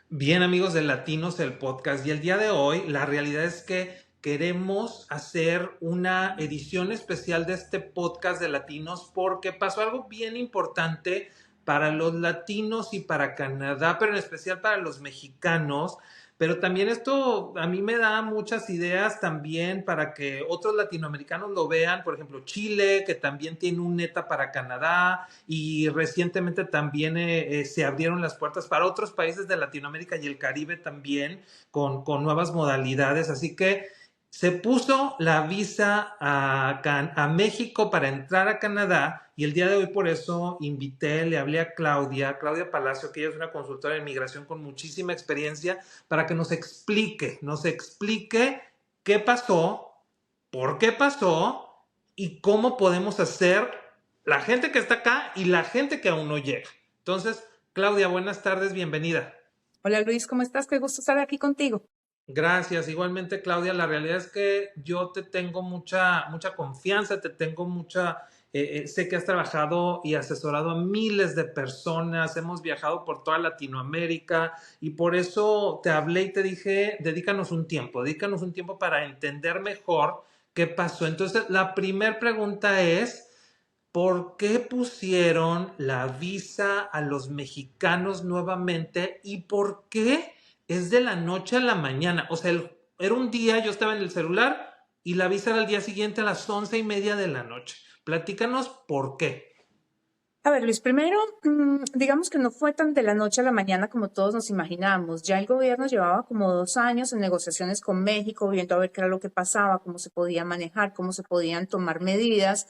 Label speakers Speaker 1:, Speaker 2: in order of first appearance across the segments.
Speaker 1: Bien, amigos de Latinos, el podcast. Y el día de hoy, la realidad es que queremos hacer una edición especial de este podcast de Latinos porque pasó algo bien importante para los latinos y para Canadá, pero en especial para los mexicanos. Pero también esto a mí me da muchas ideas también para que otros latinoamericanos lo vean. Por ejemplo, Chile, que también tiene un neta para Canadá, y recientemente también se abrieron las puertas para otros países de Latinoamérica y el Caribe también con nuevas modalidades. Así que se puso la visa a México para entrar a Canadá, y el día de hoy por eso le hablé a Claudia Palacio, que ella es una consultora de inmigración con muchísima experiencia, para que nos explique qué pasó, por qué pasó y cómo podemos hacer la gente que está acá y la gente que aún no llega. Entonces, Claudia, buenas tardes, bienvenida.
Speaker 2: Hola Luis, ¿cómo estás? Qué gusto estar aquí contigo.
Speaker 1: Gracias, igualmente Claudia, la realidad es que yo te tengo mucha confianza, te tengo sé que has trabajado y asesorado a miles de personas, hemos viajado por toda Latinoamérica y por eso te hablé y te dije, dedícanos un tiempo para entender mejor qué pasó. Entonces, la primera pregunta es, ¿por qué pusieron la visa a los mexicanos nuevamente y por qué es de la noche a la mañana? O sea, era un día, yo estaba en el celular y la visa era al día siguiente a las 11:30 de la noche. Platícanos por qué.
Speaker 2: A ver, Luis, primero, digamos que no fue tan de la noche a la mañana como todos nos imaginamos. Ya el gobierno llevaba como 2 años en negociaciones con México, viendo a ver qué era lo que pasaba, cómo se podía manejar, cómo se podían tomar medidas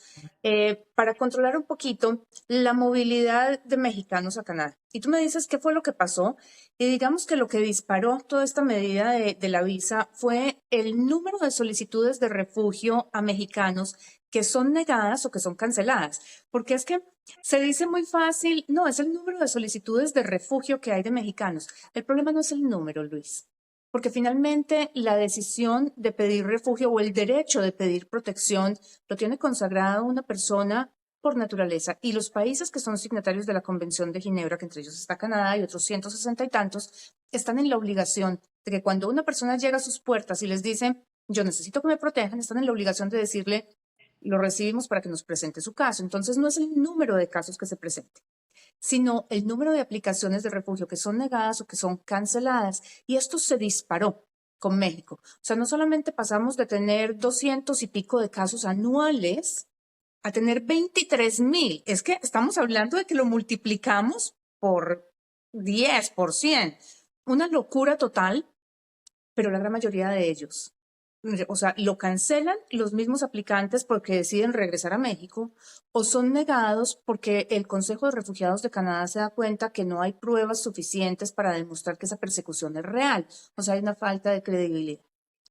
Speaker 2: para controlar un poquito la movilidad de mexicanos a Canadá. Y tú me dices qué fue lo que pasó. Y digamos que lo que disparó toda esta medida de la visa fue el número de solicitudes de refugio a mexicanos que son negadas o que son canceladas. Porque es que se dice muy fácil, no, es el número de solicitudes de refugio que hay de mexicanos. El problema no es el número, Luis, porque finalmente la decisión de pedir refugio o el derecho de pedir protección lo tiene consagrado una persona por naturaleza. Y los países que son signatarios de la Convención de Ginebra, que entre ellos está Canadá y otros 160 y tantos, están en la obligación de que cuando una persona llega a sus puertas y les dice, yo necesito que me protejan, están en la obligación de decirle, lo recibimos para que nos presente su caso. Entonces, no es el número de casos que se presente, sino el número de aplicaciones de refugio que son negadas o que son canceladas. Y esto se disparó con México. O sea, no solamente pasamos de tener 200 y pico de casos anuales a tener 23,000. Es que estamos hablando de que lo multiplicamos por 10, por 100. Una locura total, pero la gran mayoría de ellos, o sea, lo cancelan los mismos aplicantes porque deciden regresar a México o son negados porque el Consejo de Refugiados de Canadá se da cuenta que no hay pruebas suficientes para demostrar que esa persecución es real. O sea, hay una falta de credibilidad.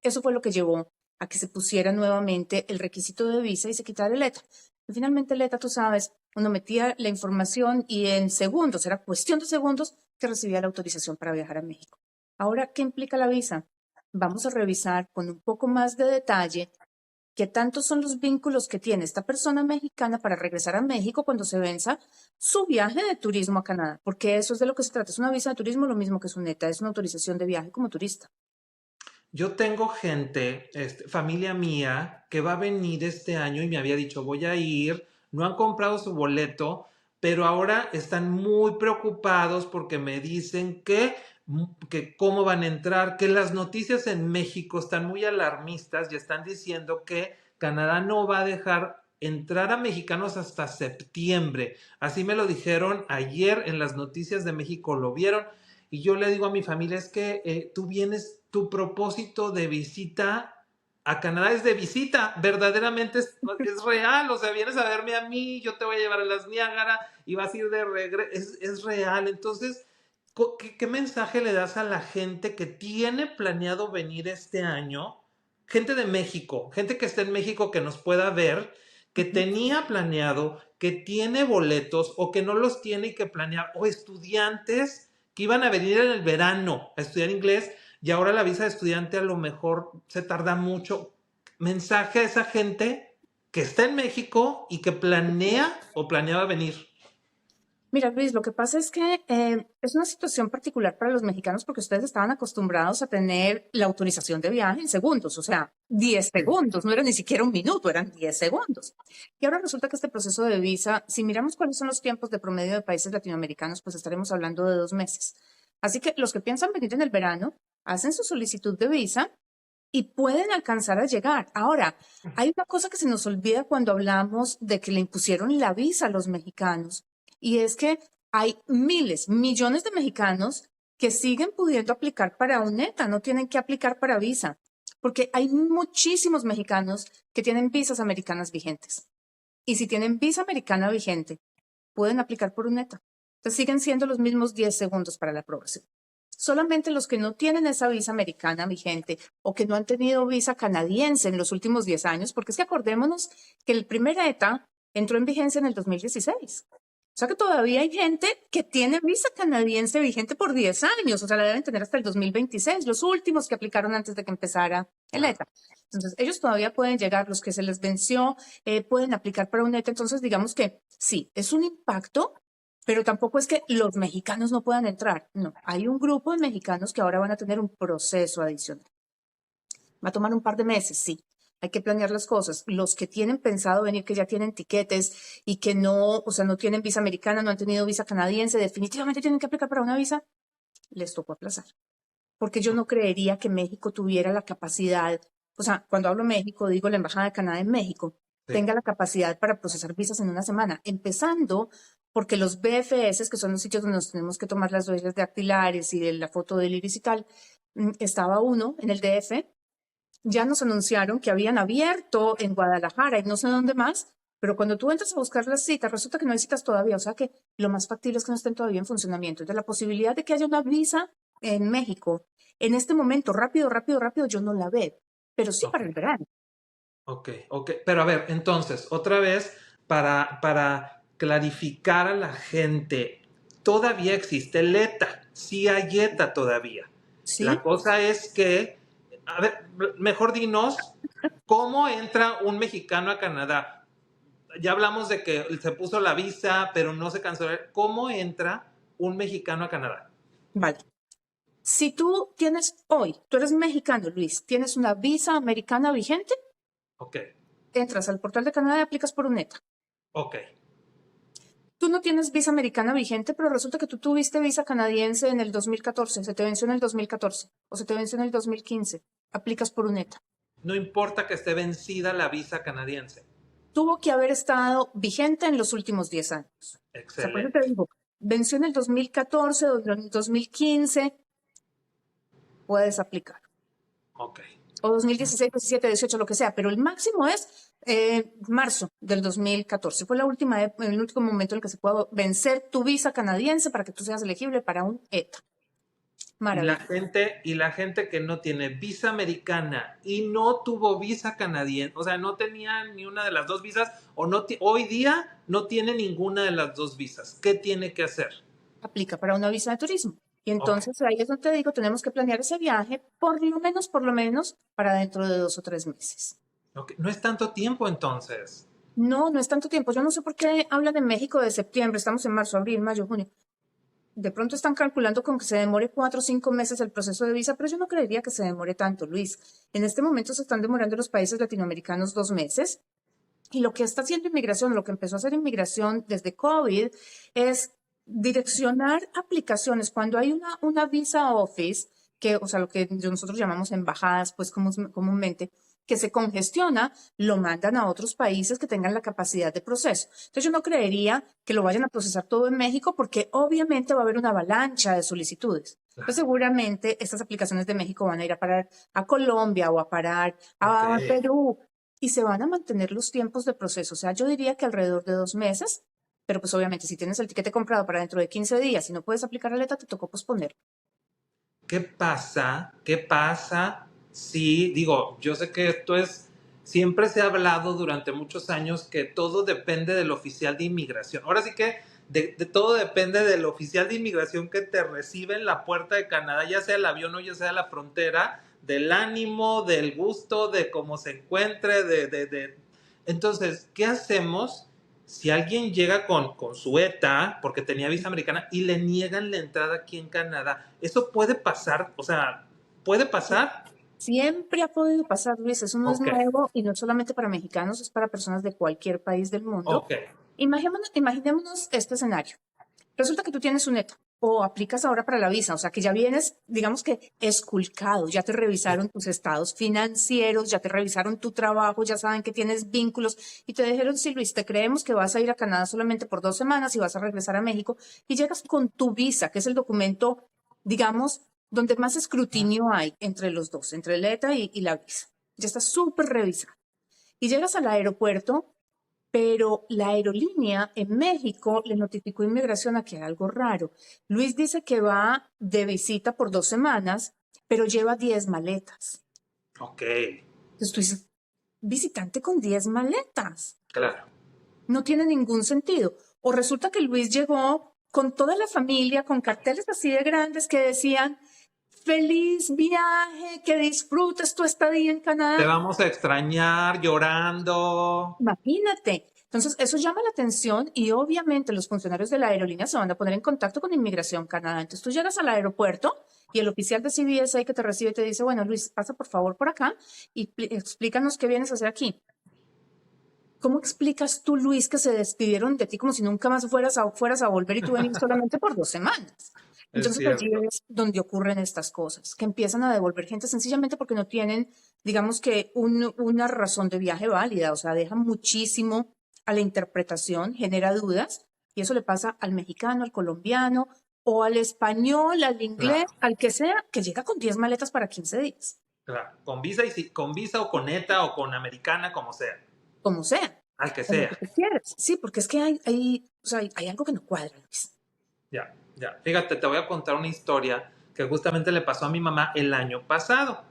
Speaker 2: Eso fue lo que llevó a que se pusiera nuevamente el requisito de visa y se quitara el ETA. Y finalmente el ETA, tú sabes, uno metía la información y en segundos, era cuestión de segundos, que recibía la autorización para viajar a México. Ahora, ¿qué implica la visa? Vamos a revisar con un poco más de detalle qué tantos son los vínculos que tiene esta persona mexicana para regresar a México cuando se venza su viaje de turismo a Canadá, porque eso es de lo que se trata. Es una visa de turismo, lo mismo que su neta, es una autorización de viaje como turista.
Speaker 1: Yo tengo gente, familia mía, que va a venir este año y me había dicho, voy a ir, no han comprado su boleto, pero ahora están muy preocupados porque me dicen que cómo van a entrar, que las noticias en México están muy alarmistas y están diciendo que Canadá no va a dejar entrar a mexicanos hasta septiembre. Así me lo dijeron ayer en las noticias de México, lo vieron. Y yo le digo a mi familia, es que tú vienes, tu propósito de visita a Canadá es de visita, verdaderamente es real, o sea, vienes a verme a mí, yo te voy a llevar a las Niágara y vas a ir de regreso, es real. Entonces, ¿qué mensaje le das a la gente que tiene planeado venir este año? Gente de México, gente que está en México que nos pueda ver, que
Speaker 2: Ujú.
Speaker 1: tenía planeado, que tiene boletos o que no los tiene y que planea, o estudiantes que iban a venir en el verano a estudiar inglés y ahora la visa de estudiante a lo mejor se tarda mucho. Mensaje a esa gente que está en México y que planea o planeaba venir.
Speaker 2: Mira, Luis, lo que pasa es que es una situación particular para los mexicanos porque ustedes estaban acostumbrados a tener la autorización de viaje en segundos, o sea, 10
Speaker 1: Sí.
Speaker 2: segundos, no era ni siquiera un minuto, eran 10 segundos. Y ahora resulta que este proceso de visa, si miramos cuáles son los tiempos de promedio de países latinoamericanos, pues estaremos hablando de 2 meses. Así que los que piensan venir en el verano hacen su solicitud de visa y pueden alcanzar a llegar. Ahora, hay una cosa que se nos olvida cuando hablamos de que le impusieron la visa a los mexicanos, y es que hay miles, millones de mexicanos que siguen pudiendo aplicar para UNETA, no tienen que aplicar para visa, porque hay muchísimos mexicanos que tienen visas americanas vigentes. Y si tienen visa americana vigente, pueden aplicar por UNETA. Entonces siguen siendo los mismos 10 segundos para la aprobación. Solamente los que no tienen esa visa americana vigente o que no han tenido visa canadiense en los últimos 10 años, porque es que acordémonos que el primer ETA entró en vigencia en el 2016. O sea que todavía hay gente que tiene visa canadiense vigente por 10 años, o sea, la deben tener hasta el 2026, los últimos que aplicaron antes de que empezara el
Speaker 1: Wow.
Speaker 2: ETA. Entonces, ellos todavía pueden llegar, los que se les venció, pueden aplicar para un ETA. Entonces, digamos que sí, es un impacto, pero tampoco es que los mexicanos no puedan entrar. No, hay un grupo de mexicanos que ahora van a tener un proceso adicional. Va a tomar un par de meses, sí. Hay que planear las cosas. Los que tienen pensado venir, que ya tienen tiquetes y que no, o sea, no tienen visa americana, no han tenido visa canadiense, definitivamente tienen que aplicar para una visa, les tocó aplazar. Porque yo no creería que México tuviera la capacidad, o sea, cuando hablo México, digo la Embajada de Canadá en México,
Speaker 1: Sí.
Speaker 2: tenga la capacidad para procesar visas en una semana, empezando porque los BFS, que son los sitios donde nos tenemos que tomar las huellas dactilares y de la foto del iris y tal, estaba uno en el DF, ya nos anunciaron que habían abierto en Guadalajara y no sé dónde más, pero cuando tú entras a buscar las citas, resulta que no hay citas todavía, o sea que lo más factible es que no estén todavía en funcionamiento. Entonces, la posibilidad de que haya una visa en México en este momento, rápido, rápido, rápido, yo no la veo, pero sí
Speaker 1: Ok,
Speaker 2: para el verano.
Speaker 1: ok, ok. Pero a ver, entonces, otra vez, para clarificar a la gente, todavía existe el ETA, sí hay ETA todavía. La
Speaker 2: ¿Sí?
Speaker 1: cosa es que, a ver, mejor dinos, ¿cómo entra un mexicano a Canadá? Ya hablamos de que se puso la visa, pero no se canceló. ¿Cómo entra un mexicano a Canadá?
Speaker 2: Vale. Si tú tienes hoy, tú eres mexicano, Luis, tienes una visa americana vigente,
Speaker 1: Ok,
Speaker 2: entras al portal de Canadá y aplicas por un ETA.
Speaker 1: ok,
Speaker 2: Tú no tienes visa americana vigente, pero resulta que tú tuviste visa canadiense en el 2014, se te venció en el 2014 o se te venció en el 2015. Aplicas por un ETA.
Speaker 1: no importa que esté vencida la visa canadiense.
Speaker 2: Tuvo que haber estado vigente en los últimos 10 años. O sea, por eso te
Speaker 1: Excelente.
Speaker 2: digo, venció en el 2014 o en el 2015, puedes aplicar.
Speaker 1: Ok.
Speaker 2: O 2016, 17, 18, lo que sea, pero el máximo es marzo del 2014. Fue el último momento en el que se pudo vencer tu visa canadiense para que tú seas elegible para un ETA. Maravilloso.
Speaker 1: Y la gente que no tiene visa americana y no tuvo visa canadiense, o sea, no tenía ni una de las dos visas, o no hoy día no tiene ninguna de las dos visas. ¿Qué tiene que hacer?
Speaker 2: Aplica para una visa de turismo. Y
Speaker 1: Ok.
Speaker 2: entonces ahí es donde te digo, tenemos que planear ese viaje por lo menos, para dentro de 2 o 3 meses.
Speaker 1: Ok. No es tanto tiempo entonces.
Speaker 2: No, no es tanto tiempo. Yo no sé por qué hablan de México de septiembre. Estamos en marzo, abril, mayo, junio. De pronto están calculando con que se demore 4 o 5 meses el proceso de visa, pero yo no creería que se demore tanto, Luis. En este momento se están demorando los países latinoamericanos 2 meses. Y lo que está haciendo inmigración, lo que empezó a hacer inmigración desde COVID, es direccionar aplicaciones. Cuando hay una visa office, que, o sea, lo que nosotros llamamos embajadas, pues comúnmente, que se congestiona, lo mandan a otros países que tengan la capacidad de proceso. Entonces yo no creería que lo vayan a procesar todo en México porque obviamente va a haber una avalancha de solicitudes. Entonces
Speaker 1: Claro.
Speaker 2: seguramente estas aplicaciones de México van a ir a parar a Colombia o a parar
Speaker 1: Ok.
Speaker 2: a Perú y se van a mantener los tiempos de proceso. O sea, yo diría que alrededor de 2 meses, pero pues obviamente si tienes el tiquete comprado para dentro de 15 días y no puedes aplicar la letra, te tocó posponer.
Speaker 1: ¿Qué pasa? ¿Qué pasa si, digo, yo sé que esto es, siempre se ha hablado durante muchos años que todo depende del oficial de inmigración. Ahora sí que de todo depende del oficial de inmigración que te recibe en la puerta de Canadá, ya sea el avión o ya sea la frontera, del ánimo, del gusto, de cómo se encuentre, Entonces, ¿qué hacemos si alguien llega con su ETA, porque tenía visa americana, y le niegan la entrada aquí en Canadá, ¿eso puede pasar? O sea, ¿puede pasar?
Speaker 2: Siempre ha podido pasar, Luis, eso no es
Speaker 1: Ok,
Speaker 2: nuevo y no es solamente para mexicanos, es para personas de cualquier país del mundo.
Speaker 1: ok,
Speaker 2: Imaginémonos este escenario. Resulta que tú tienes un ETA o aplicas ahora para la visa, o sea que ya vienes, digamos que esculcado, ya te revisaron tus estados financieros, ya te revisaron tu trabajo, ya saben que tienes vínculos y te dijeron, sí, Luis, te creemos que vas a ir a Canadá solamente por 2 semanas y vas a regresar a México y llegas con tu visa, que es el documento, digamos, donde más escrutinio hay entre los dos, entre el ETA y la visa. Ya está súper revisado. Y llegas al aeropuerto, pero la aerolínea en México le notificó a inmigración a que hay algo raro. Luis dice que va de visita por 2 semanas, pero lleva 10 maletas.
Speaker 1: ok,
Speaker 2: Entonces tú dices, visitante con 10 maletas.
Speaker 1: claro.
Speaker 2: No tiene ningún sentido. O resulta que Luis llegó con toda la familia, con carteles así de grandes que decían, feliz viaje, que disfrutes tu estadía en
Speaker 1: Te
Speaker 2: Canadá.
Speaker 1: vamos a extrañar llorando.
Speaker 2: Imagínate. Entonces, eso llama la atención y obviamente los funcionarios de la aerolínea se van a poner en contacto con Inmigración Canadá. Entonces, tú llegas al aeropuerto y el oficial de CBS ahí que te recibe te dice, bueno, Luis, pasa por favor por acá y explícanos qué vienes a hacer aquí. ¿Cómo explicas tú, Luis, que se despidieron de ti como si nunca más fueras a volver y tú venís solamente por 2 semanas?
Speaker 1: Es
Speaker 2: Entonces allí
Speaker 1: cierto.
Speaker 2: es donde ocurren estas cosas, que empiezan a devolver gente sencillamente porque no tienen, digamos que, una razón de viaje válida, o sea, deja muchísimo a la interpretación, genera dudas, y eso le pasa al mexicano, al colombiano, o al español, al inglés,
Speaker 1: Claro,
Speaker 2: al que sea, que llega con 10 maletas para 15 días,
Speaker 1: claro. Con visa, con visa o con ETA o con americana, como sea.
Speaker 2: como sea,
Speaker 1: Al que
Speaker 2: con lo que
Speaker 1: sea.
Speaker 2: tú quieras. Sí, porque es que o sea, hay algo que no cuadra, Luis.
Speaker 1: Ya, ya. Fíjate, te voy a contar una historia que justamente le pasó a mi mamá el año pasado.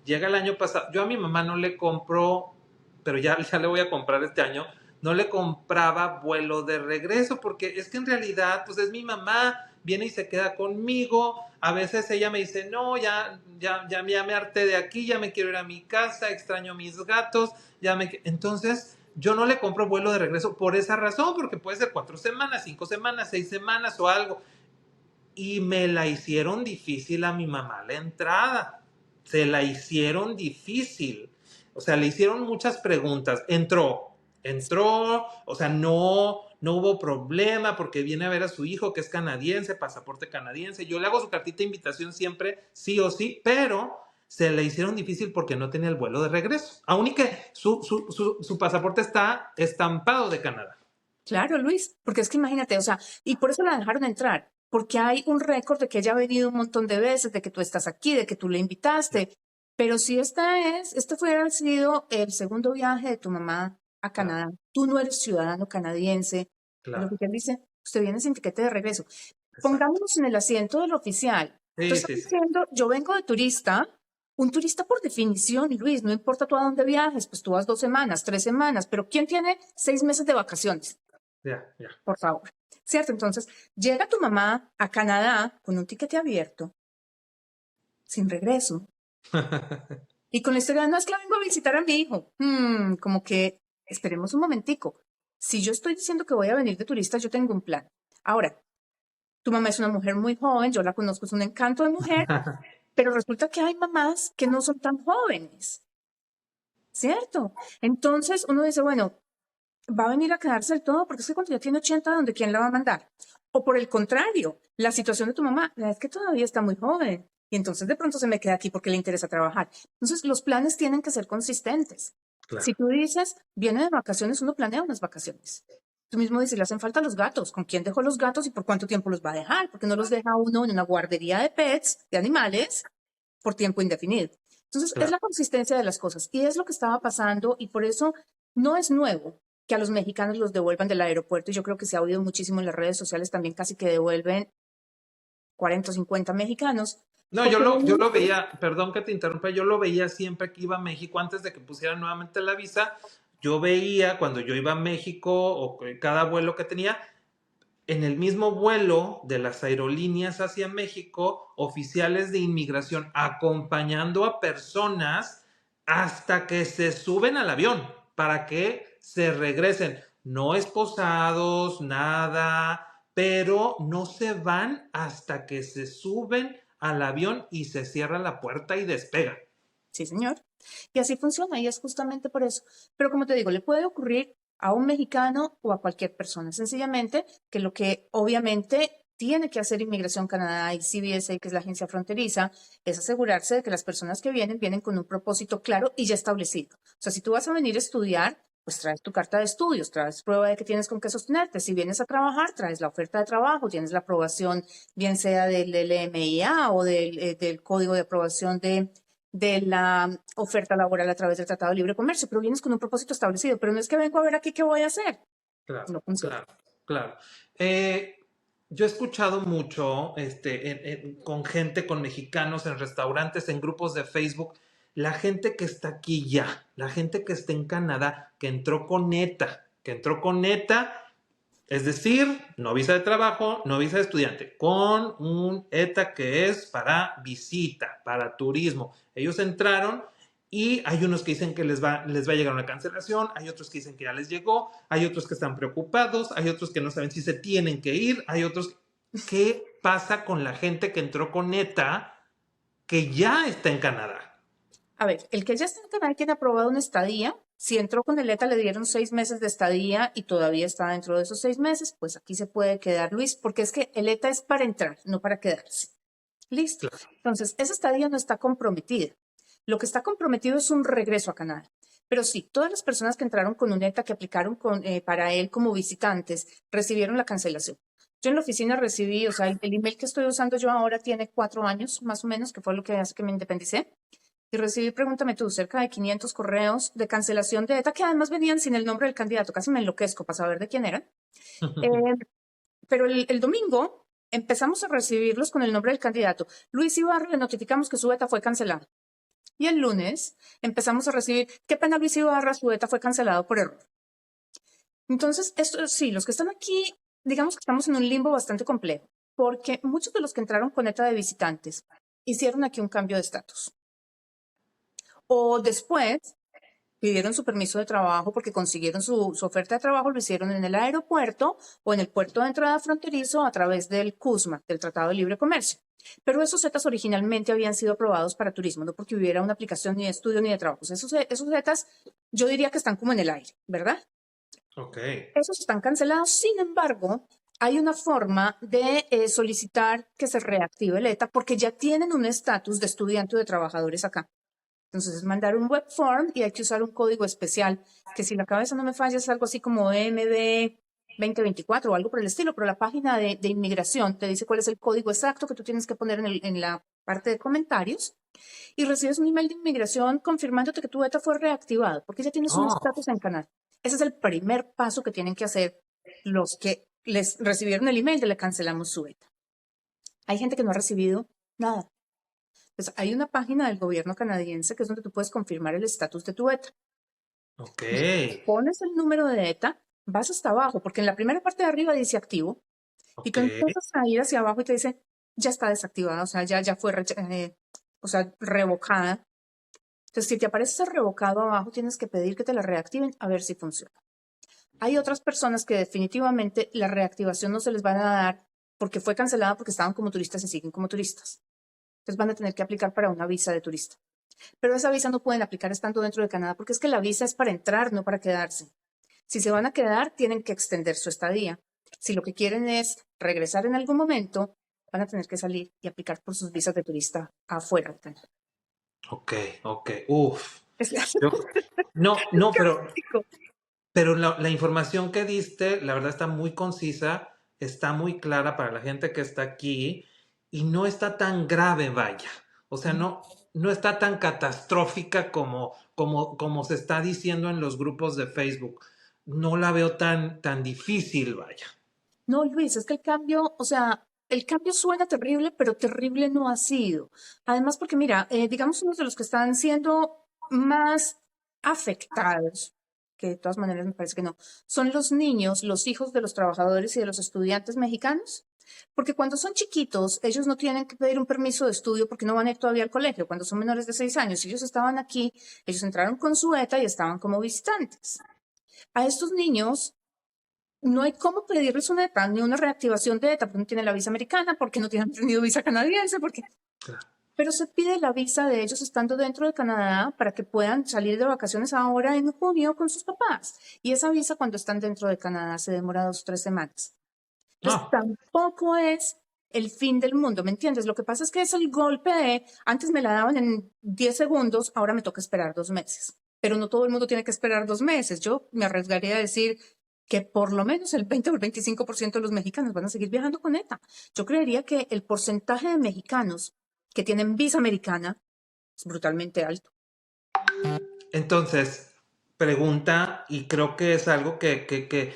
Speaker 1: Llega el año pasado. Yo a mi mamá no le compro, pero ya le voy a comprar este año. No le compraba vuelo de regreso porque es que en realidad, pues es mi mamá, viene y se queda conmigo. A veces ella me dice, no, ya me harté de aquí, ya me quiero ir a mi casa, extraño a mis gatos, Entonces, yo no le compro vuelo de regreso por esa razón, porque puede ser 4 semanas, 5 semanas, 6 semanas o algo. Y me la hicieron difícil a mi mamá la entrada. Se la hicieron difícil. O sea, le hicieron muchas preguntas. Entró, o sea, no hubo problema porque viene a ver a su hijo que es canadiense, pasaporte canadiense. Yo le hago su cartita de invitación siempre, sí o sí, pero se le hicieron difícil porque no tenía el vuelo de regreso. Aún y que su pasaporte está estampado de Canadá.
Speaker 2: Claro, Luis, porque es que imagínate, o sea, y por eso la dejaron entrar, porque hay un récord de que ella ha venido un montón de veces, de que tú estás aquí, de que tú le invitaste, pero si este fuera sido el segundo viaje de tu mamá a
Speaker 1: Claro,
Speaker 2: Canadá, tú no eres ciudadano canadiense, el
Speaker 1: claro,
Speaker 2: oficial dice, usted viene sin tiquete de regreso.
Speaker 1: exacto.
Speaker 2: Pongámonos en el asiento del oficial. Tú
Speaker 1: Sí,
Speaker 2: estás
Speaker 1: sí, sí.
Speaker 2: diciendo, yo vengo de turista, un turista por definición, Luis, no importa tú a dónde viajes, pues tú vas 2 semanas, 3 semanas, pero ¿quién tiene 6 meses de vacaciones?
Speaker 1: Ya, ya.
Speaker 2: Por favor. ¿Cierto? Entonces, llega tu mamá a Canadá con un tiquete abierto, sin regreso, y con la historia, no es que vengo a visitar a mi hijo. Como que, esperemos un momentico. Si yo estoy diciendo que voy a venir de turista, yo tengo un plan. Ahora, tu mamá es una mujer muy joven, yo la conozco, es un encanto de mujer, pero resulta que hay mamás que no son tan jóvenes, ¿cierto? Entonces uno dice, bueno, va a venir a quedarse del todo, porque es que cuando ya tiene 80, ¿dónde quién la va a mandar? O por el contrario, la situación de tu mamá, es que todavía está muy joven y entonces de pronto se me queda aquí porque le interesa trabajar. Entonces, los planes tienen que ser consistentes. Si
Speaker 1: Claro,
Speaker 2: tú dices, viene de vacaciones, uno planea unas vacaciones. Tú mismo dices, le hacen falta los gatos. ¿Con quién dejó los gatos y por cuánto tiempo los va a dejar? Porque no los deja uno en una guardería de pets, de animales, por tiempo indefinido. Entonces, es
Speaker 1: claro.
Speaker 2: la consistencia de las cosas y es lo que estaba pasando y por eso no es nuevo que a los mexicanos los devuelvan del aeropuerto y yo creo que se ha oído muchísimo en las redes sociales también casi que devuelven 40 o 50 mexicanos,
Speaker 1: No,
Speaker 2: porque
Speaker 1: yo lo veía, perdón que te interrumpa, yo lo veía siempre que iba a México antes de que pusieran nuevamente la visa. Yo veía cuando yo iba a México o cada vuelo que tenía, en el mismo vuelo de las aerolíneas hacia México, oficiales de inmigración acompañando a personas hasta que se suben al avión para que se regresen. no esposados, nada, pero no se van hasta que se suben al avión y se cierra la puerta y despega.
Speaker 2: Sí, señor. Y así funciona y es justamente por eso. Pero como te digo, le puede ocurrir a un mexicano o a cualquier persona. Sencillamente que lo que obviamente tiene que hacer Inmigración Canadá y CBSA, que es la agencia fronteriza, es asegurarse de que las personas que vienen con un propósito claro y ya establecido. O sea, si tú vas a venir a estudiar, pues traes tu carta de estudios, traes prueba de que tienes con qué sostenerte. Si vienes a trabajar, traes la oferta de trabajo, tienes la aprobación, bien sea del LMIA o del código de aprobación de la oferta laboral a través del Tratado de Libre Comercio, pero vienes con un propósito establecido, pero no es que vengo a ver aquí qué voy a hacer.
Speaker 1: Claro,
Speaker 2: No funciona.
Speaker 1: claro, claro. Yo he escuchado mucho con gente, con mexicanos en restaurantes, en grupos de Facebook, la gente que está aquí ya, la gente que está en Canadá, que entró con neta, es decir, no visa de trabajo, no visa de estudiante, con un ETA que es para visita, para turismo. Ellos entraron y hay unos que dicen que les va a llegar una cancelación, hay otros que dicen que ya les llegó, hay otros que están preocupados, hay otros que no saben si se tienen que ir, hay otros... ¿Qué pasa con la gente que entró con ETA que ya está en Canadá?
Speaker 2: A ver, el que ya está en Canadá tiene aprobado una estadía. Si entró con el ETA, le dieron 6 meses de estadía y todavía está dentro de esos 6 meses, pues aquí se puede quedar, Luis, porque es que el ETA es para entrar, no para quedarse. Listo.
Speaker 1: Claro.
Speaker 2: Entonces, esa estadía no está comprometida. Lo que está comprometido es un regreso a Canadá. Pero sí, todas las personas que entraron con un ETA, que aplicaron para él como visitantes, recibieron la cancelación. Yo en la oficina recibí, o sea, el email que estoy usando yo ahora tiene 4 años, más o menos, que fue lo que hace que me independicé. Y recibí, pregúntame tú, cerca de 500 correos de cancelación de ETA, que además venían sin el nombre del candidato. Casi me enloquezco para saber de quién eran. Eh, pero el domingo empezamos a recibirlos con el nombre del candidato. Luis Ibarra, le notificamos que su ETA fue cancelada. Y el lunes empezamos a recibir, qué pena Luis Ibarra, su ETA fue cancelado por error. Entonces, esto sí, los que están aquí, digamos que estamos en un limbo bastante complejo, porque muchos de los que entraron con ETA de visitantes hicieron aquí un cambio de estatus. O después pidieron su permiso de trabajo porque consiguieron su oferta de trabajo, lo hicieron en el aeropuerto o en el puerto de entrada fronterizo a través del CUSMA, del Tratado de Libre Comercio. Pero esos zetas originalmente habían sido aprobados para turismo, no porque hubiera una aplicación ni de estudio ni de trabajos. Esos zetas yo diría que están como en el aire, ¿verdad?
Speaker 1: Ok.
Speaker 2: Esos están cancelados. Sin embargo, hay una forma de solicitar que se reactive el ETA porque ya tienen un estatus de estudiante o de trabajadores acá. Entonces es mandar un web form y hay que usar un código especial, que si la cabeza no me falla es algo así como MD 2024 o algo por el estilo, pero la página de inmigración te dice cuál es el código exacto que tú tienes que poner en la parte de comentarios y recibes un email de inmigración confirmándote que tu ETA fue reactivado, porque ya tienes un
Speaker 1: Oh,
Speaker 2: estatus en Canadá. Ese es el primer paso que tienen que hacer los que les recibieron el email de le cancelamos su ETA. Hay gente que no ha recibido nada. Pues hay una página del gobierno canadiense que es donde tú puedes confirmar el estatus de tu ETA.
Speaker 1: ok.
Speaker 2: Pones el número de ETA, vas hasta abajo, porque en la primera parte de arriba dice activo, y
Speaker 1: Ok.
Speaker 2: tú empiezas a ir hacia abajo y te dice, ya está desactivada, o sea, ya fue o sea, revocada. Entonces, si te aparece ese revocado abajo, tienes que pedir que te la reactiven a ver si funciona. Hay otras personas que definitivamente la reactivación no se les van a dar porque fue cancelada porque estaban como turistas y siguen como turistas. Entonces van a tener que aplicar para una visa de turista. Pero esa visa no pueden aplicar estando dentro de Canadá porque es que la visa es para entrar, no para quedarse. Si se van a quedar, tienen que extender su estadía. Si lo que quieren es regresar en algún momento, van a tener que salir y aplicar por sus visas de turista afuera de Canadá.
Speaker 1: Ok, ok. Uf.
Speaker 2: Es
Speaker 1: Yo- no, no,
Speaker 2: caótico.
Speaker 1: pero la información que diste, la verdad está muy concisa, está muy clara para la gente que está aquí y no está tan grave, vaya. O sea, no está tan catastrófica como se está diciendo en los grupos de Facebook. No la veo tan difícil, vaya.
Speaker 2: No, Luis, es que el cambio, o sea, el cambio suena terrible, pero terrible no ha sido. Además, porque mira, digamos uno de los que están siendo más afectados, que de todas maneras me parece que no, son los niños, los hijos de los trabajadores y de los estudiantes mexicanos. Porque cuando son chiquitos, ellos no tienen que pedir un permiso de estudio porque no van a ir todavía al colegio. Cuando son menores de 6 años, ellos estaban aquí, ellos entraron con su ETA y estaban como visitantes. A estos niños no hay cómo pedirles una ETA, ni una reactivación de ETA, porque no tienen la visa americana, porque no tienen tenido visa canadiense, porque...
Speaker 1: Claro.
Speaker 2: Pero se pide la visa de ellos estando dentro de Canadá para que puedan salir de vacaciones ahora en junio con sus papás. Y esa visa cuando están dentro de Canadá se demora 2 o 3 semanas. Entonces,
Speaker 1: No,
Speaker 2: tampoco es el fin del mundo, ¿me entiendes? Lo que pasa es que es el golpe de, antes me la daban en 10 segundos, ahora me toca esperar 2 meses. Pero no todo el mundo tiene que esperar 2 meses. Yo me arriesgaría a decir que por lo menos el 20 o el 25% de los mexicanos van a seguir viajando con ETA. Yo creería que el porcentaje de mexicanos que tienen visa americana es brutalmente alto.
Speaker 1: entonces, pregunta, y creo que es algo que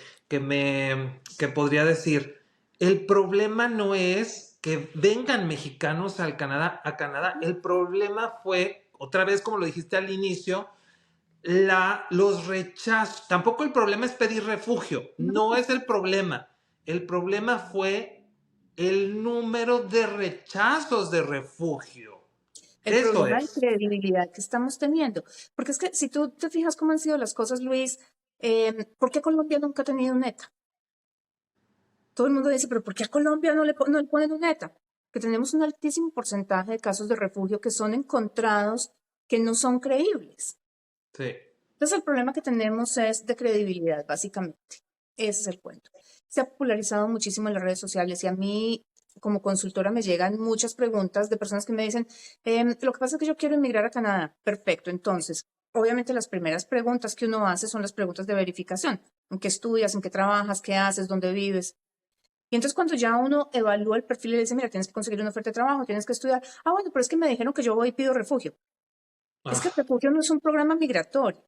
Speaker 1: podría decir, el problema no es que vengan mexicanos a Canadá, el problema fue, otra vez como lo dijiste al inicio, los rechazos. Tampoco el problema es pedir refugio, no es el problema fue el número de rechazos de refugio.
Speaker 2: El
Speaker 1: Eso
Speaker 2: problema de
Speaker 1: es.
Speaker 2: credibilidad que estamos teniendo. Porque es que si tú te fijas cómo han sido las cosas, Luis, ¿por qué Colombia nunca ha tenido un ETA? Todo el mundo dice, pero ¿por qué a Colombia no le ponen un ETA? Que tenemos un altísimo porcentaje de casos de refugio que son encontrados que no son creíbles.
Speaker 1: Sí.
Speaker 2: Entonces el problema que tenemos es de credibilidad, básicamente. Ese es el cuento. Se ha popularizado muchísimo en las redes sociales y a mí como consultora me llegan muchas preguntas de personas que me dicen, lo que pasa es que yo quiero emigrar a Canadá. Perfecto, entonces, obviamente las primeras preguntas que uno hace son las preguntas de verificación. ¿En qué estudias? ¿En qué trabajas? ¿Qué haces? ¿Dónde vives? Y entonces cuando ya uno evalúa el perfil y le dice, mira, tienes que conseguir una oferta de trabajo, tienes que estudiar. Ah, bueno, pero es que me dijeron que yo voy y pido refugio. Es que el
Speaker 1: Ah.
Speaker 2: refugio no es un programa migratorio.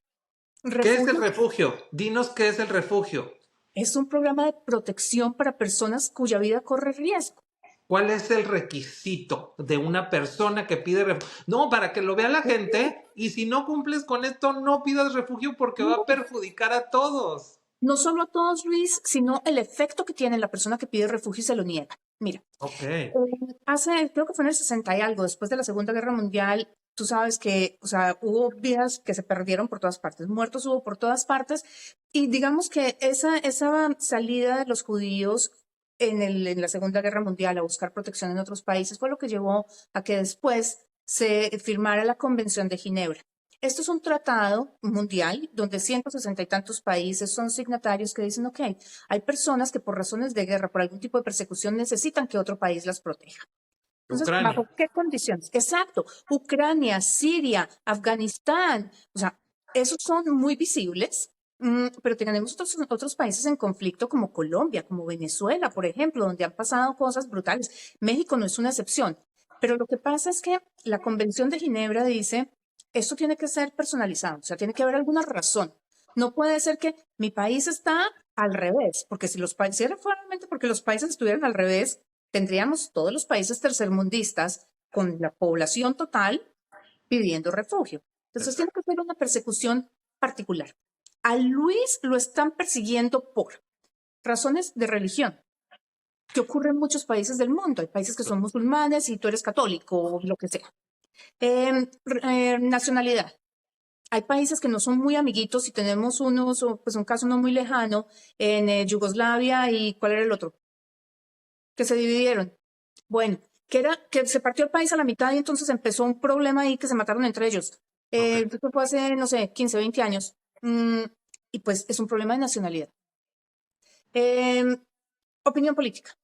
Speaker 1: ¿Qué es el
Speaker 2: Refugio
Speaker 1: refugio? Dinos qué es el refugio.
Speaker 2: es un programa de protección para personas cuya vida corre riesgo.
Speaker 1: ¿Cuál es el requisito de una persona que pide refugio? No, para que lo vea la gente, y si no cumples con esto, no pidas refugio porque va a
Speaker 2: No,
Speaker 1: perjudicar a todos.
Speaker 2: no solo a todos, Luis, sino el efecto que tiene la persona que pide refugio y se lo niega. Mira,
Speaker 1: Ok,
Speaker 2: creo que fue en el 60 y algo, después de la Segunda Guerra Mundial, tú sabes que, o sea, hubo vidas que se perdieron por todas partes, muertos hubo por todas partes, y digamos que esa salida de los judíos en la Segunda Guerra Mundial a buscar protección en otros países fue lo que llevó a que después se firmara la Convención de Ginebra. Esto es un tratado mundial donde 160 y tantos países son signatarios que dicen, ok, hay personas que por razones de guerra, por algún tipo de persecución, necesitan que otro país las proteja. Entonces,
Speaker 1: Ucrania.
Speaker 2: ¿bajo qué condiciones? Exacto. Ucrania, Siria, Afganistán, o sea, esos son muy visibles, pero tenemos otros países en conflicto como Colombia, como Venezuela, por ejemplo, donde han pasado cosas brutales. México no es una excepción. Pero lo que pasa es que la Convención de Ginebra dice, esto tiene que ser personalizado, o sea, tiene que haber alguna razón. No puede ser que mi país está al revés, porque si los países, si era realmente porque los países estuvieran al revés, tendríamos todos los países tercermundistas con la población total pidiendo refugio. Entonces tiene que
Speaker 1: Exacto.
Speaker 2: ser una persecución particular. A Luis lo están persiguiendo por razones de religión, que ocurre en muchos países del mundo. Hay países que son musulmanes y tú eres católico o lo que sea. Nacionalidad. Hay países que no son muy amiguitos y tenemos pues un caso no muy lejano en Yugoslavia y ¿cuál era el otro? Que se dividieron. Bueno, que se partió el país a la mitad y entonces empezó un problema ahí que se mataron entre ellos.
Speaker 1: Ok.
Speaker 2: Esto fue hace, no sé, 15, 20 años. Y pues es un problema de nacionalidad. Opinión política.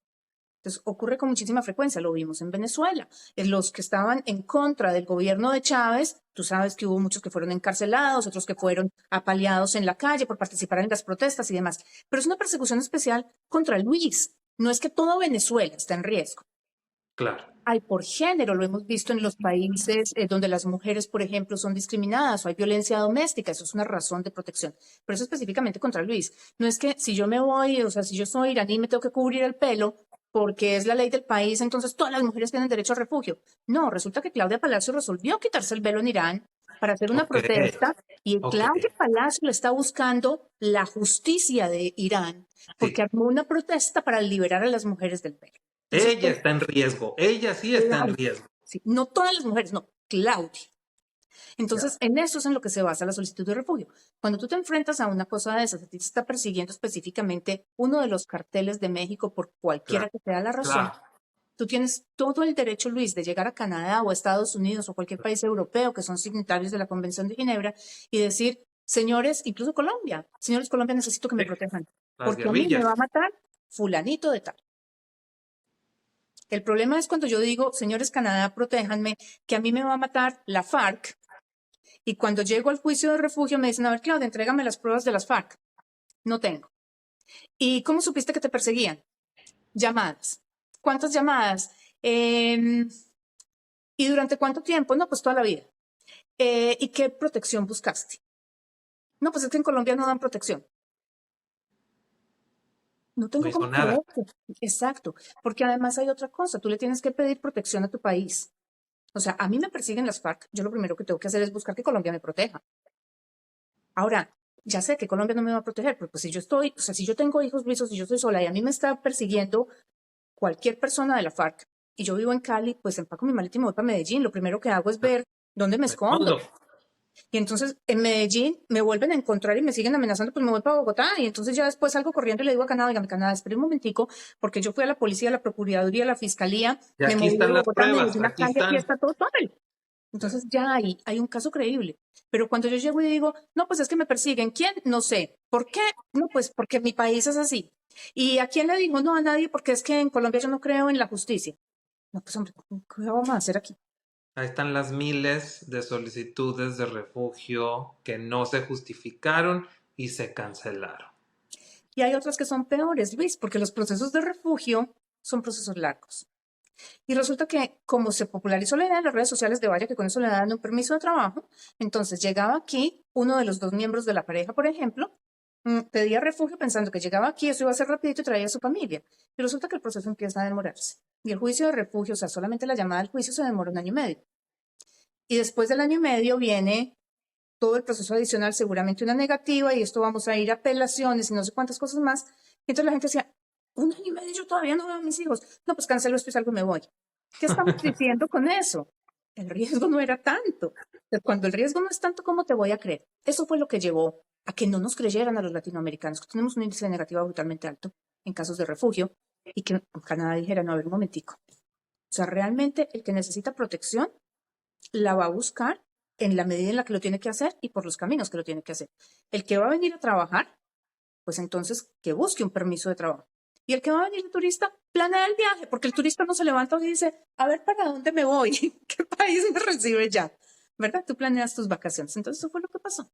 Speaker 2: Entonces, ocurre con muchísima frecuencia, lo vimos en Venezuela. Los que estaban en contra del gobierno de Chávez, tú sabes que hubo muchos que fueron encarcelados, otros que fueron apaleados en la calle por participar en las protestas y demás. Pero es una persecución especial contra Luis. No es que todo Venezuela está en riesgo.
Speaker 1: Claro.
Speaker 2: Hay por género, lo hemos visto en los países donde las mujeres, por ejemplo, son discriminadas o hay violencia doméstica, eso es una razón de protección. Pero eso específicamente contra Luis. No es que si yo me voy, o sea, si yo soy iraní me tengo que cubrir el pelo porque es la ley del país, entonces todas las mujeres tienen derecho a refugio. No, resulta que Claudia Palacio resolvió quitarse el velo en Irán para hacer una
Speaker 1: Ok.
Speaker 2: protesta y
Speaker 1: Ok.
Speaker 2: Claudia Palacio le está buscando la justicia de Irán porque
Speaker 1: Sí.
Speaker 2: armó una protesta para liberar a las mujeres del pelo. Entonces,
Speaker 1: Ella está en riesgo. Ella sí está en
Speaker 2: Claudia,
Speaker 1: riesgo.
Speaker 2: sí, no todas las mujeres, no, Claudia. Entonces, en eso es en lo que se basa la solicitud de refugio. Cuando tú te enfrentas a una cosa de esas, a ti te está persiguiendo específicamente uno de los carteles de México por cualquiera
Speaker 1: Claro,
Speaker 2: que sea la razón,
Speaker 1: claro.
Speaker 2: tú tienes todo el derecho, Luis, de llegar a Canadá o a Estados Unidos o cualquier país europeo que son signatarios de la Convención de Ginebra y decir, señores, incluso Colombia, señores Colombia, necesito que me
Speaker 1: Sí,
Speaker 2: protejan,
Speaker 1: las
Speaker 2: porque a mí me va a
Speaker 1: guerrillas.
Speaker 2: matar fulanito de tal. El problema es cuando yo digo, señores Canadá, protéjanme, que a mí me va a matar la FARC, y cuando llego al juicio de refugio me dicen, a ver, Claudia, entrégame las pruebas de las FARC. No tengo. ¿Y cómo supiste que te perseguían? Llamadas. ¿Cuántas llamadas? ¿Y durante cuánto tiempo? No, pues toda la vida. ¿Y qué protección buscaste? No, pues es que en Colombia no dan protección. No
Speaker 1: No
Speaker 2: tengo
Speaker 1: hizo
Speaker 2: cómo
Speaker 1: nada.
Speaker 2: creerte. Exacto. Porque además hay otra cosa. Tú le tienes que pedir protección a tu país. O sea, a mí me persiguen las FARC. Yo lo primero que tengo que hacer es buscar que Colombia me proteja. Ahora, ya sé que Colombia no me va a proteger, pero pues si yo estoy, o sea, si yo tengo hijos, Luis, o si yo estoy sola y a mí me está persiguiendo cualquier persona de la FARC y yo vivo en Cali, pues empaco mi maleta y me voy para Medellín. Lo primero que hago es ver dónde me
Speaker 1: Me
Speaker 2: escondo.
Speaker 1: escondo.
Speaker 2: Y entonces en Medellín me vuelven a encontrar y me siguen amenazando, pues me voy para Bogotá. Y entonces ya después salgo corriendo y le digo a Canadá, oiga, Canadá, espere un momentico, porque yo fui a la policía, a la procuraduría, a la fiscalía,
Speaker 1: Y
Speaker 2: me
Speaker 1: aquí
Speaker 2: moví de
Speaker 1: están las
Speaker 2: Bogotá a
Speaker 1: pruebas,
Speaker 2: Medellín a
Speaker 1: aquí
Speaker 2: Cali, aquí
Speaker 1: están.
Speaker 2: está todo, tómelo. Entonces ya hay un caso creíble. Pero cuando yo llego y digo, no, pues es que me persiguen, ¿quién? No sé. ¿Por qué? No, pues porque mi país es así. ¿Y a quién le digo? No, a nadie, porque es que en Colombia yo no creo en la justicia. No, pues hombre, ¿qué vamos a hacer aquí?
Speaker 1: Ahí están las miles de solicitudes de refugio que no se justificaron y se cancelaron.
Speaker 2: Y hay otras que son peores, Luis, porque los procesos de refugio son procesos largos. Y resulta que como se popularizó la idea en las redes sociales de vaya que con eso le dan un permiso de trabajo, entonces llegaba aquí uno de los dos miembros de la pareja, por ejemplo, pedía refugio pensando que llegaba aquí, eso iba a ser rapidito y traía a su familia. Y resulta que el proceso empieza a demorarse. Y el juicio de refugio, o sea, solamente la llamada al juicio se demora un año y medio. Y después del año y medio viene todo el proceso adicional, seguramente una negativa, y esto vamos a ir a apelaciones y no sé cuántas cosas más. Y entonces la gente decía, un año y medio yo todavía no veo a mis hijos. No, pues cancelo esto y salgo y me voy. ¿Qué estamos diciendo con eso? El riesgo no era tanto. Pero cuando el riesgo no es tanto, ¿cómo te voy a creer? Eso fue lo que llevó a que no nos creyeran a los latinoamericanos, que tenemos un índice de negatividad brutalmente alto en casos de refugio, y que Canadá dijera, no, a ver un momentico. O sea, realmente el que necesita protección la va a buscar en la medida en la que lo tiene que hacer y por los caminos que lo tiene que hacer. El que va a venir a trabajar, pues entonces que busque un permiso de trabajo. Y el que va a venir de turista, planea el viaje, porque el turista no se levanta y dice, a ver, ¿para dónde me voy? ¿Qué país me recibe ya? ¿Verdad? Tú planeas tus vacaciones. Entonces eso fue lo que pasó.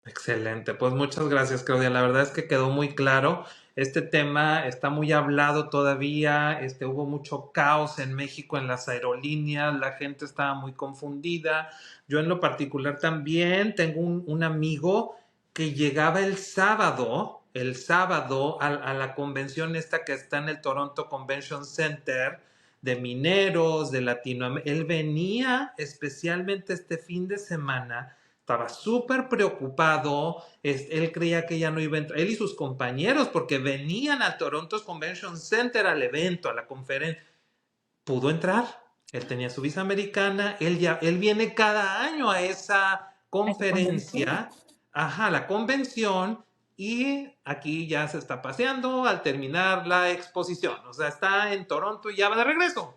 Speaker 1: Excelente, pues muchas gracias, Claudia. La verdad es que quedó muy claro. Este tema está muy hablado todavía. Hubo mucho caos en México en las aerolíneas, la gente estaba muy confundida. Yo en lo particular también tengo un amigo que llegaba el sábado a la convención esta que está en el Toronto Convention Center de mineros, de Latinoamérica. Él venía especialmente este fin de semana, estaba súper preocupado, él creía que ya no iba a entrar, él y sus compañeros, porque venían al Toronto Convention Center al evento, a la conferencia, pudo entrar, él tenía su visa americana, él viene cada año a esa
Speaker 2: ¿A esa convención?
Speaker 1: conferencia, ajá, la convención, y aquí ya se está paseando al terminar la exposición, o sea, está en Toronto y ya va de regreso.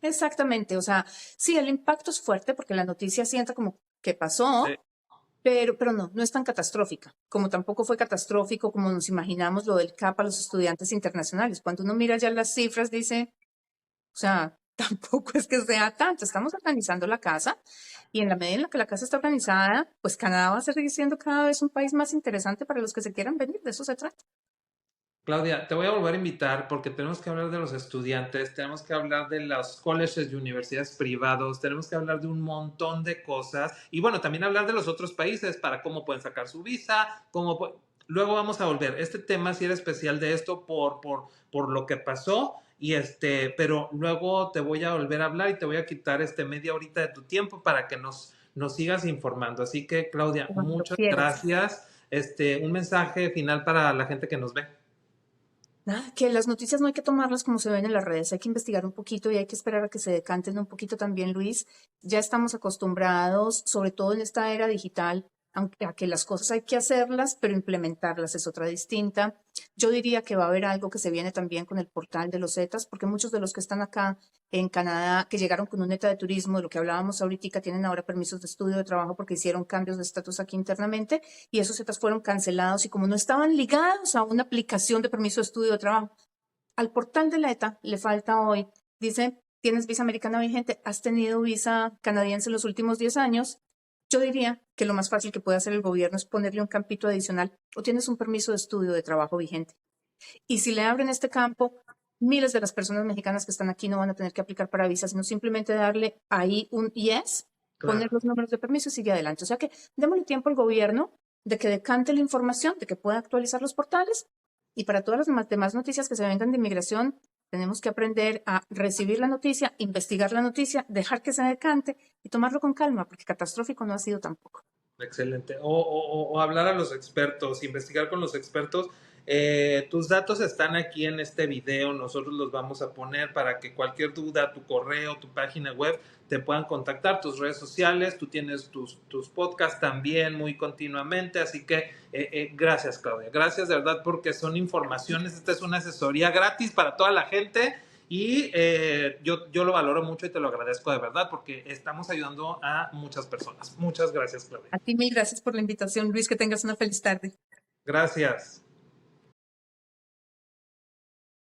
Speaker 2: Exactamente. O sea, sí, el impacto es fuerte porque la noticia sienta como que
Speaker 1: Sí.
Speaker 2: pasó, pero no, no es tan catastrófica, como tampoco fue catastrófico como nos imaginamos lo del CAP a los estudiantes internacionales. Cuando uno mira ya las cifras, dice, o sea, tampoco es que sea tanto. Estamos organizando la casa y en la medida en la que la casa está organizada, pues Canadá va a seguir siendo cada vez un país más interesante para los que se quieran venir. De eso se trata.
Speaker 1: Claudia, te voy a volver a invitar porque tenemos que hablar de los estudiantes, tenemos que hablar de los colleges y universidades privados, tenemos que hablar de un montón de cosas y bueno, también hablar de los otros países para cómo pueden sacar su visa, luego vamos a volver. Este tema sí era especial de esto por lo que pasó y pero luego te voy a volver a hablar y te voy a quitar media horita de tu tiempo para que nos sigas informando. Así que, Claudia,
Speaker 2: Cuando
Speaker 1: muchas
Speaker 2: quieras.
Speaker 1: gracias. Un mensaje final para la gente que nos ve.
Speaker 2: Nada, que las noticias no hay que tomarlas como se ven en las redes, hay que investigar un poquito y hay que esperar a que se decanten un poquito también, Luis. Ya estamos acostumbrados, sobre todo en esta era digital, a que las cosas hay que hacerlas, pero implementarlas es otra distinta. Yo diría que va a haber algo que se viene también con el portal de los Zetas, porque muchos de los que están acá en Canadá, que llegaron con un neta de turismo, de lo que hablábamos ahorita, tienen ahora permisos de estudio de trabajo porque hicieron cambios de estatus aquí internamente y esos Zetas fueron cancelados y como no estaban ligados a una aplicación de permiso de estudio de trabajo, al portal de la ETA le falta hoy, dice, tienes visa americana vigente, has tenido visa canadiense en los últimos 10 años. Yo diría que lo más fácil que puede hacer el gobierno es ponerle un campito adicional o tienes un permiso de estudio de trabajo vigente. Y si le abren este campo, miles de las personas mexicanas que están aquí no van a tener que aplicar para visa, sino simplemente darle ahí un yes, poner
Speaker 1: Claro.
Speaker 2: los números de permiso y sigue adelante. O sea que démosle tiempo al gobierno de que decante la información, de que pueda actualizar los portales y para todas las demás noticias que se vengan de inmigración, tenemos que aprender a recibir la noticia, investigar la noticia, dejar que se decante y tomarlo con calma, porque catastrófico no ha sido tampoco.
Speaker 1: Excelente. O hablar a los expertos, investigar con los expertos. Tus datos están aquí en este video, nosotros los vamos a poner para que cualquier duda, tu correo, tu página web, te puedan contactar, tus redes sociales, tú tienes tus podcasts también muy continuamente, así que gracias Claudia, gracias de verdad porque son informaciones, esta es una asesoría gratis para toda la gente. Y yo lo valoro mucho y te lo agradezco de verdad porque estamos ayudando a muchas personas. Muchas gracias, Claudia.
Speaker 2: A ti mil gracias por la invitación, Luis, que tengas una feliz tarde.
Speaker 1: Gracias.